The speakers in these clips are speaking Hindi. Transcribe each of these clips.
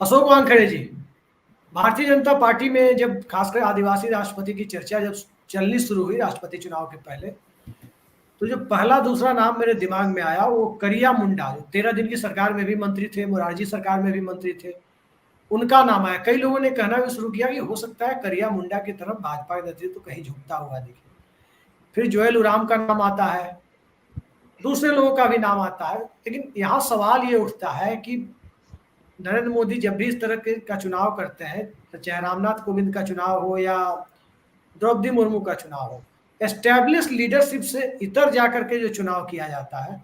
अशोक वानखेड़े जी, भारतीय जनता पार्टी में जब खासकर आदिवासी राष्ट्रपति की चर्चा जब चलनी शुरू हुई राष्ट्रपति चुनाव के पहले, तो जो पहला दूसरा नाम मेरे दिमाग में आया वो करिया मुंडा, जो 13 दिन की सरकार में भी मंत्री थे, मोरारजी सरकार में भी मंत्री थे, उनका नाम आया। कई लोगों ने कहना भी शुरू किया कि हो सकता है करिया मुंडा की तरफ भाजपा का नेतृत्व तो कहीं झुकता हुआ दिखे। फिर जोएल उराम का नाम आता है, दूसरे लोगों का भी नाम आता है, लेकिन यहाँ सवाल ये उठता है कि नरेंद्र मोदी जब भी इस तरह के का चुनाव करते हैं, तो चाहे रामनाथ कोविंद का चुनाव हो या द्रौपदी मुर्मू का चुनाव हो, एस्टेब्लिश लीडरशिप से इतर जाकर के जो चुनाव किया जाता है,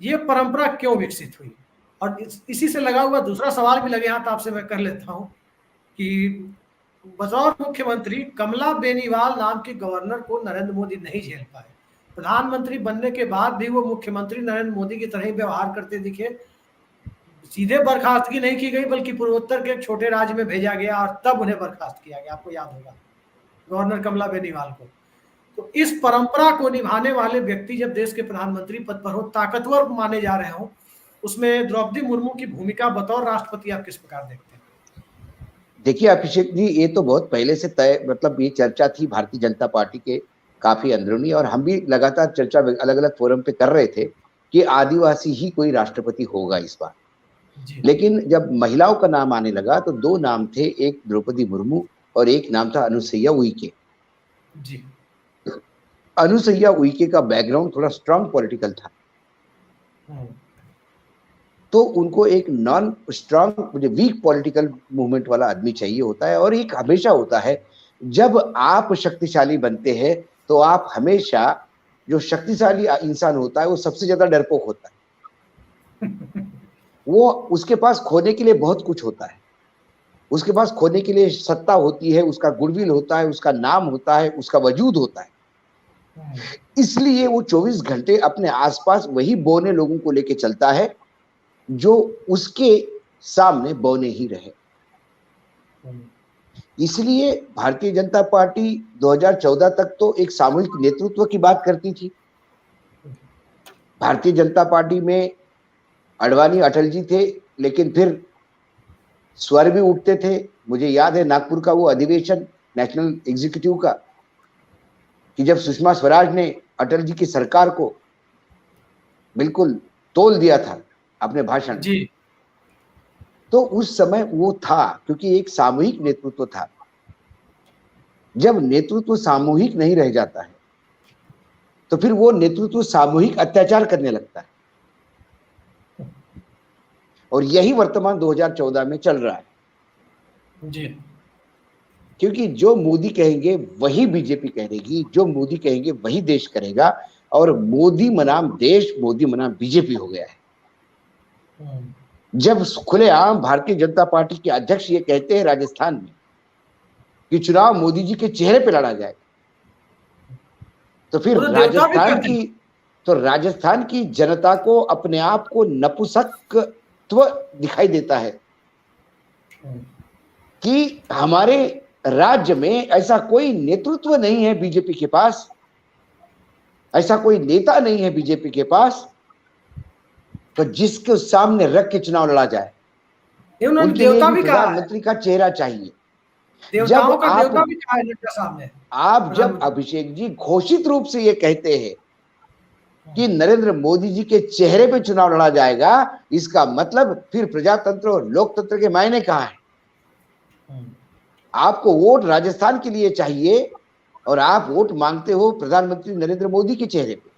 ये परंपरा क्यों विकसित हुई? और इसी से लगा हुआ दूसरा सवाल भी लगे हाथ आपसे मैं कर लेता हूँ कि बतौर मुख्यमंत्री कमला बेनीवाल नाम के गवर्नर को नरेंद्र मोदी नहीं झेल पाए। प्रधानमंत्री बनने के बाद भी वो मुख्यमंत्री नरेंद्र मोदी की तरह ही व्यवहार करते दिखे। सीधे बर्खास्तगी नहीं की गई, बल्कि पूर्वोत्तर के एक छोटे राज्य में भेजा गया और तब उन्हें बर्खास्त किया गया, आपको याद होगा, गवर्नर कमला बेनीवाल को। तो इस परंपरा को निभाने वाले व्यक्ति जब देश के प्रधानमंत्री पद पर हो, ताकतवर माने जा रहे हो, उसमें द्रौपदी मुर्मू की भूमिका बतौर राष्ट्रपति आप किस प्रकार देखते हैं? देखिए अभिषेक जी, ये तो बहुत पहले से तय, मतलब ये चर्चा थी भारतीय जनता पार्टी के काफी अंदरूनी, और हम भी लगातार चर्चा अलग अलग फोरम पे कर रहे थे कि आदिवासी ही कोई राष्ट्रपति होगा इस बार। लेकिन जब महिलाओं का नाम आने लगा तो दो नाम थे, एक द्रौपदी मुर्मू और एक नाम था अनुसुईया उइके। जी। अनुसुईया उइके का बैकग्राउंड थोड़ा स्ट्रांग पॉलिटिकल था, तो उनको एक नॉन स्ट्रांग, मुझे वीक पॉलिटिकल मूवमेंट वाला आदमी चाहिए होता है। और एक हमेशा होता है जब आप शक्तिशाली बनते हैं तो आप हमेशा, जो शक्तिशाली इंसान होता है वो सबसे ज्यादा डरपोक होता है। वो उसके पास खोने के लिए बहुत कुछ होता है, उसके पास खोने के लिए सत्ता होती है, उसका गुडविल होता है, उसका नाम होता है, उसका वजूद होता है। इसलिए वो 24 घंटे अपने आसपास वही बौने लोगों को लेके चलता है जो उसके सामने बौने ही रहे। इसलिए भारतीय जनता पार्टी 2014 तक तो एक सामूहिक नेतृत्व की बात करती थी। भारतीय जनता पार्टी में अडवाणी अटल जी थे, लेकिन फिर स्वर भी उठते थे। मुझे याद है नागपुर का वो अधिवेशन नेशनल एग्जीक्यूटिव का, कि जब सुषमा स्वराज ने अटल जी की सरकार को बिल्कुल तोल दिया था अपने भाषण में, तो उस समय वो था, क्योंकि एक सामूहिक नेतृत्व था। जब नेतृत्व सामूहिक नहीं रह जाता है तो फिर वो नेतृत्व सामूहिक अत्याचार करने लगता है, और यही वर्तमान 2014 में चल रहा है। जी। क्योंकि जो मोदी कहेंगे वही बीजेपी कहेगी, जो मोदी कहेंगे वही देश करेगा, और मोदी बनाम देश, मोदी बनाम बीजेपी हो गया है। जब खुलेआम भारतीय जनता पार्टी के अध्यक्ष ये कहते हैं राजस्थान में कि चुनाव मोदी जी के चेहरे पे लड़ा जाएगा, तो फिर राजस्थान की जनता को अपने आप को नपुंसकत्व दिखाई देता है कि हमारे राज्य में ऐसा कोई नेतृत्व नहीं है बीजेपी के पास, ऐसा कोई नेता नहीं है बीजेपी के पास, तो जिसके सामने रख के चुनाव लड़ा जाए। उनके लिए भी प्रधानमंत्री का चेहरा चाहिए। जब अभिषेक जी घोषित रूप से ये कहते हैं कि नरेंद्र मोदी जी के चेहरे पे चुनाव लड़ा जाएगा, इसका मतलब फिर प्रजातंत्र और लोकतंत्र के मायने कहाँ है? आपको वोट राजस्थान के लिए चाहिए और आप वोट मांगते हो प्रधानमंत्री नरेंद्र मोदी के चेहरे पे,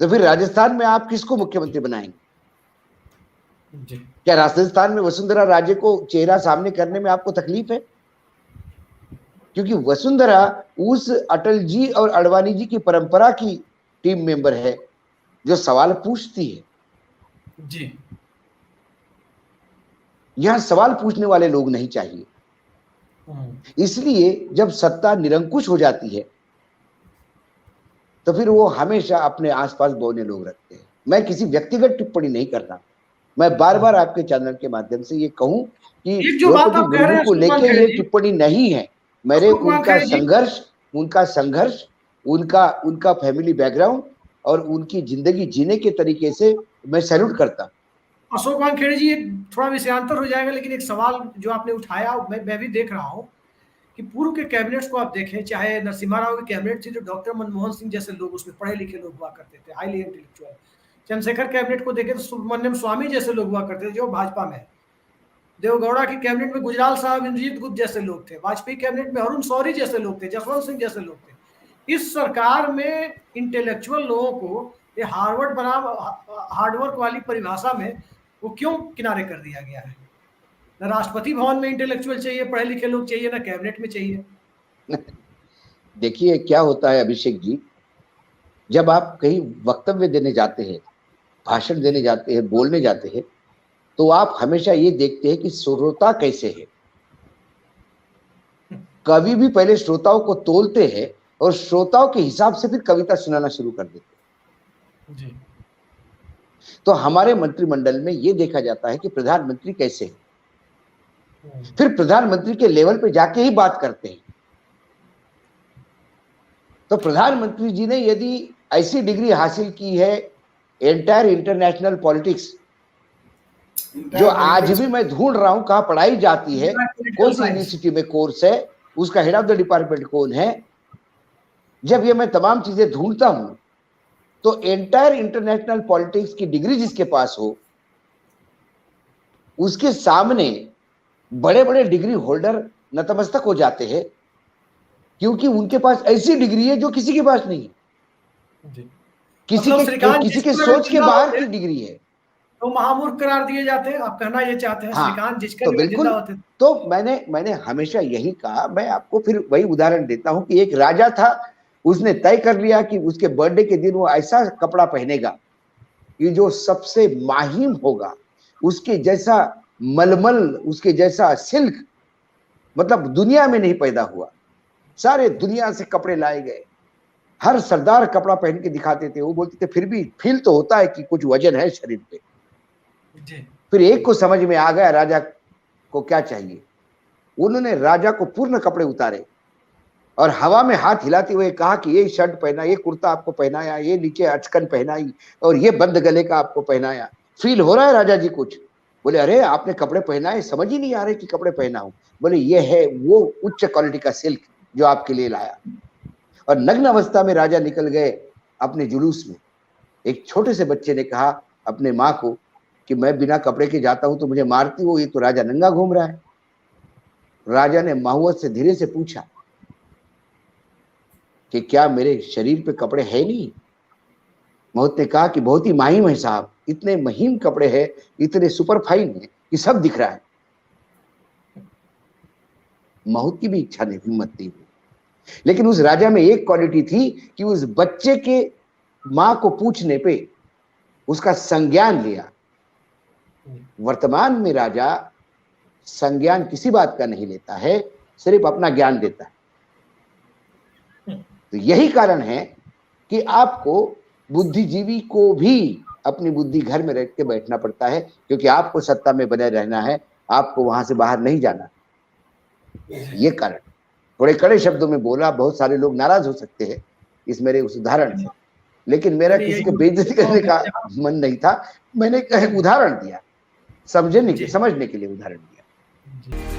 तो फिर राजस्थान में आप किसको मुख्यमंत्री बनाएंगे? क्या राजस्थान में वसुंधरा राजे को चेहरा सामने करने में आपको तकलीफ है? क्योंकि वसुंधरा उस अटल जी और अडवाणी जी की परंपरा की टीम मेंबर है जो सवाल पूछती है। जी। यहां सवाल पूछने वाले लोग नहीं चाहिए। इसलिए जब सत्ता निरंकुश हो जाती है तो फिर वो हमेशा अपने आसपास बौने लोग रखते हैं। मैं किसी व्यक्तिगत टिप्पणी नहीं कर रहा, मैं बार बार आपके चैनल के माध्यम से ये कहूं कि द्रौपदी मुर्मू को लेके ये टिप्पणी नहीं है। मेरे उनका संघर्ष, उनका फैमिली बैकग्राउंड और उनकी जिंदगी जीने के तरीके से मैं सैल्यूट करता। अशोक वानखेड़े जी, एक थोड़ा विषयांतर हो जाएगा, लेकिन एक सवाल जो आपने उठाया मैं भी देख रहा हूँ कि पूर्व के कैबिनेट्स को आप देखें, चाहे नरसिम्हा राव की कैबिनेट थी, जो डॉक्टर मनमोहन सिंह जैसे लोग उसमें पढ़े लिखे लोग हुआ करते थे, हाईली इंटेलेक्चुअल। चंद्रशेखर कैबिनेट को देखें तो सुब्रमण्यम स्वामी जैसे लोग हुआ करते थे जो भाजपा में है। देवगौड़ा की कैबिनेट में गुजराल साहब, इंद्रजीत गुप्त जैसे लोग थे। वाजपेयी कैबिनेट में अरुण शौरी जैसे लोग थे, जसवंत सिंह जैसे लोग थे। इस सरकार में इंटेलेक्चुअल लोगों को ये हार्वर्ड बनाम हार्डवर्क वाली परिभाषा में वो क्यों किनारे कर दिया गया है? न राष्ट्रपति भवन में इंटेलेक्चुअल चाहिए, पढ़े लिखे लोग चाहिए, ना कैबिनेट में चाहिए। देखिए क्या होता है अभिषेक जी, जब आप कहीं वक्तव्य देने जाते हैं, भाषण देने जाते हैं, बोलने जाते हैं, तो आप हमेशा ये देखते हैं कि श्रोता कैसे है। कवि भी पहले श्रोताओं को तोलते हैं और श्रोताओं के हिसाब से फिर कविता सुनाना शुरू कर देते हैं जी। तो हमारे मंत्रिमंडल में ये देखा जाता है कि प्रधानमंत्री कैसे है, फिर प्रधानमंत्री के लेवल पे जाके ही बात करते हैं। तो प्रधानमंत्री जी ने यदि ऐसी डिग्री हासिल की है एंटायर इंटरनेशनल पॉलिटिक्स, जो आज भी मैं ढूंढ रहा हूं कहाँ पढ़ाई जाती है, कौन सी यूनिवर्सिटी में कोर्स है, उसका हेड ऑफ द डिपार्टमेंट कौन है, जब ये मैं तमाम चीजें ढूंढता हूं तो एंटायर इंटरनेशनल पॉलिटिक्स की डिग्री जिसके पास हो, उसके सामने बड़े बड़े डिग्री होल्डर नतमस्तक हो जाते हैं, क्योंकि उनके पास ऐसी डिग्री है जो किसी के पास नहीं है, किसी के सोच के बाहर की डिग्री है, तो महामूर्ख करार दिए जाते हैं। आप कहना ये चाहते हैं? हाँ, श्रीकांत जिसका तो बिल्कुल। तो मैंने हमेशा यही कहा, मैं आपको फिर वही उदाहरण देता हूं कि एक राजा था, उसने तय कर लिया कि उसके बर्थडे के दिन वो ऐसा कपड़ा पहनेगा कि जो सबसे माहिम होगा, उसके जैसा मलमल, उसके जैसा सिल्क मतलब दुनिया में नहीं पैदा हुआ। सारे दुनिया से कपड़े लाए गए, हर सरदार कपड़ा पहन के दिखाते थे। वो बोलते थे फिर भी फील तो होता है कि कुछ वजन है शरीर पे। फिर एक को समझ में आ गया राजा को क्या चाहिए, उन्होंने राजा को पूर्ण कपड़े उतारे और हवा में हाथ हिलाते हुए कहा कि ये शर्ट पहना, ये कुर्ता आपको पहनाया, ये नीचे अचकन पहनाई और ये बंद गले का आपको पहनाया। फील हो रहा है राजा जी कुछ? बोले अरे आपने कपड़े पहनाए, समझ ही नहीं आ रहे कि कपड़े पहना हूं। बोले ये है वो उच्च क्वालिटी का सिल्क जो आपके लिए लाया। और नग्न अवस्था में राजा निकल गए अपने जुलूस में। एक छोटे से बच्चे ने कहा अपने माँ को कि मैं बिना कपड़े के जाता हूं तो मुझे मारती हो, ये तो राजा नंगा घूम रहा है। राजा ने माहौत से धीरे से पूछा कि क्या मेरे शरीर पे कपड़े है नहीं? माहौत ने कहा कि बहुत ही महिम है साहब, इतने महीन कपड़े हैं, इतने सुपर फाइन है कि सब दिख रहा है। माहौत की भी इच्छा नहीं, हिम्मत नहीं हुई, लेकिन उस राजा में एक क्वालिटी थी कि उस बच्चे के मां को पूछने पे उसका संज्ञान लिया। वर्तमान में राजा संज्ञान किसी बात का नहीं लेता है, सिर्फ अपना ज्ञान देता है। तो यही कारण है कि आपको बुद्धिजीवी को भी अपनी बुद्धि घर में रख के बैठना पड़ता है, क्योंकि आपको सत्ता में बने रहना है, आपको वहां से बाहर नहीं जाना। ये कारण थोड़े कड़े शब्दों में बोला, बहुत सारे लोग नाराज हो सकते हैं इस मेरे उस उदाहरण से, लेकिन मेरा किसी को बेइज्जती करने का मन नहीं था। मैंने एक उदाहरण दिया, समझने के लिए उदाहरण दिया।